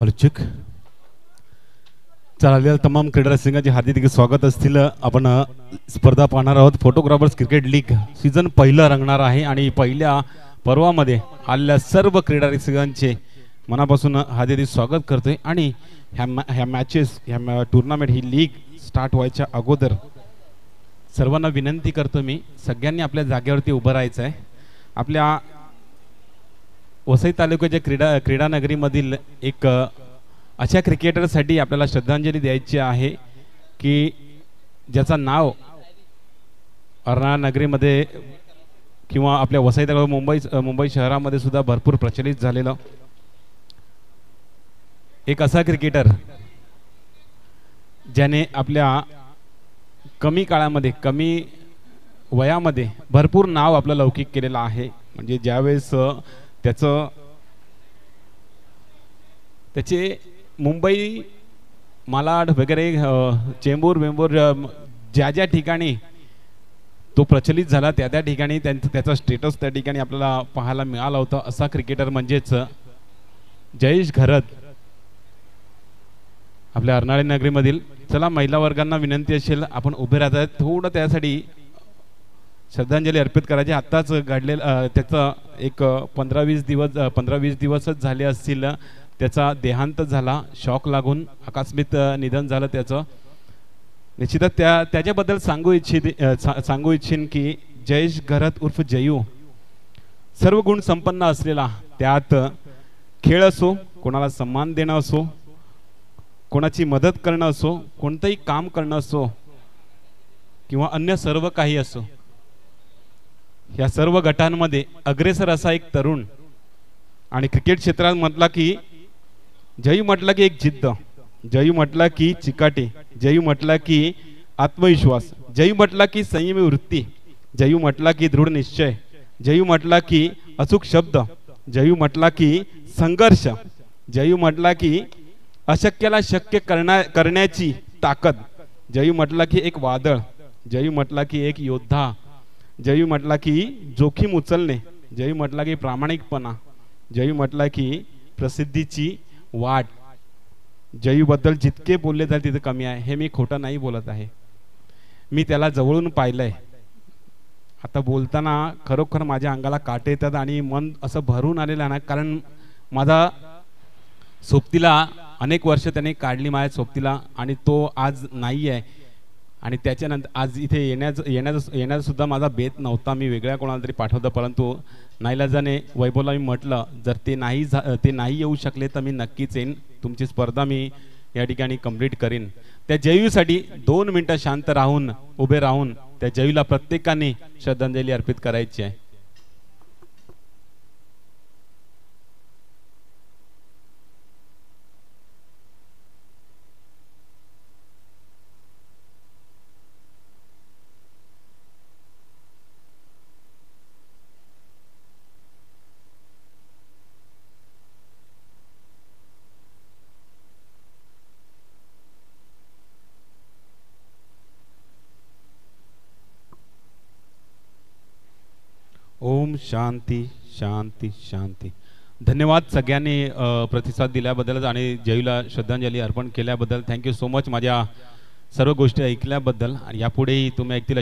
चुक चालेल. तमाम क्रीडा रसिकांचे हार्दिक स्वागत असतील. आपण स्पर्धा पाहणार आहोत. फोटोग्राफर्स क्रिकेट लीग सीझन पहिला रंगणार आहे आणि पहिल्या पर्वामध्ये आलेल्या सर्व क्रीडा रसिकांचे मनापासून हार्दिक स्वागत करतोय. आणि ह्या मॅचेस ह्या टुर्नामेंट ही लीग स्टार्ट व्हायच्या अगोदर सर्वांना विनंती करतो मी, सगळ्यांनी आपल्या जागेवरती उभं राहायचं आहे. आपल्या वसई तालुक्याच्या क्रीडानगरीमधील एक अशा क्रिकेटरसाठी आपल्याला श्रद्धांजली द्यायची आहे की ज्याचं नाव अर्नाळा नगरीमध्ये किंवा आपल्या वसई तालुका मुंबई शहरामध्ये सुद्धा भरपूर प्रचलित झालेलं एक असा क्रिकेटर ज्याने आपल्या कमी काळामध्ये कमी वयामध्ये भरपूर नाव आपलं लौकिक केलेलं आहे. म्हणजे ज्यावेळेस त्याचे मुंबई मालाड वगैरे चेंबूर वेंबूर ज्या ठिकाणी तो प्रचलित झाला त्या ठिकाणी त्याचा स्टेटस त्या ठिकाणी आपल्याला पाहायला मिळाला होता. असा क्रिकेटर म्हणजेच जयेश घरत आपल्या अर्नाळा नगरीमधील. चला, महिला वर्गांना विनंती असेल आपण उभे राहतात, थोडं त्यासाठी श्रद्धांजली अर्पित करायची. आत्ताच घडलेलं त्याचा एक 15-20 दिवसच झाले असतील त्याचा देहांत झाला. शॉक लागून आकस्मिक निधन झालं त्याचं. निश्चितच त्याच्याबद्दल सांगू इच्छिन की जयेश घरत उर्फ जयू सर्व गुण संपन्न असलेला, त्यात खेळ असो, कोणाला सन्मान देणं असो, कोणाची मदत करणं असो, कोणतंही काम करणं असो किंवा अन्य सर्व काही असो, या सर्व गटांमध्ये अग्रेसर असा एक तरुण. आणि क्रिकेट क्षेत्रात म्हटला की जयू म्हटला की एक जिद्द, जयू म्हटला की चिकाटी, जयू म्हटला की आत्मविश्वास, जयू म्हटला की संयमी वृत्ती, जयू म्हटला की दृढ निश्चय, जयू म्हटला की अचूक शब्द, जयू म्हटला की संघर्ष, जयू म्हटला की अशक्याला शक्य करण्याची ताकद, जयू म्हटला की एक वादळ, जयू म्हटला की एक योद्धा, जयू म्हटला की जोखीम उचलणे, जयू म्हटला की प्रामाणिकपणा, जयू म्हटला की प्रसिद्धीची वाट. जयू बद्दल जितके बोलले जाईल तिथे कमी आहे. हे मी खोटं नाही बोलत आहे. मी त्याला जवळून पाहिलंय. आता बोलताना खरोखर माझ्या अंगाला काटे येतात आणि मन असं भरून आलेलं आहे ना, कारण माझा सोबतीला अनेक वर्ष त्याने काढली माझ्या सोबतीला आणि तो आज नाही आहे. आणि त्याच्यानंतर आज इथे येण्याचा सुद्धा माझा बेत नव्हता. मी वेगळ्या कोणाला तरी पाठवतं, परंतु नाईलाजाने वैभवला मी म्हटलं जर ते नाही येऊ शकले तर मी नक्कीच येईन. तुमची स्पर्धा मी या ठिकाणी कंप्लीट करीन. त्या जयूसाठी 2 मिनिटं शांत राहून उभे राहून त्या जयूला प्रत्येकाने श्रद्धांजली अर्पित करायची आहे. ओम शांती शांती शांती. धन्यवाद सगळ्यांनी प्रतिसाद दिल्याबद्दल आणि जयूला श्रद्धांजली अर्पण केल्याबद्दल. थँक्यू सो मच माझ्या सर्व गोष्टी ऐकल्याबद्दल. आणि यापुढेही तुम्ही ऐकतील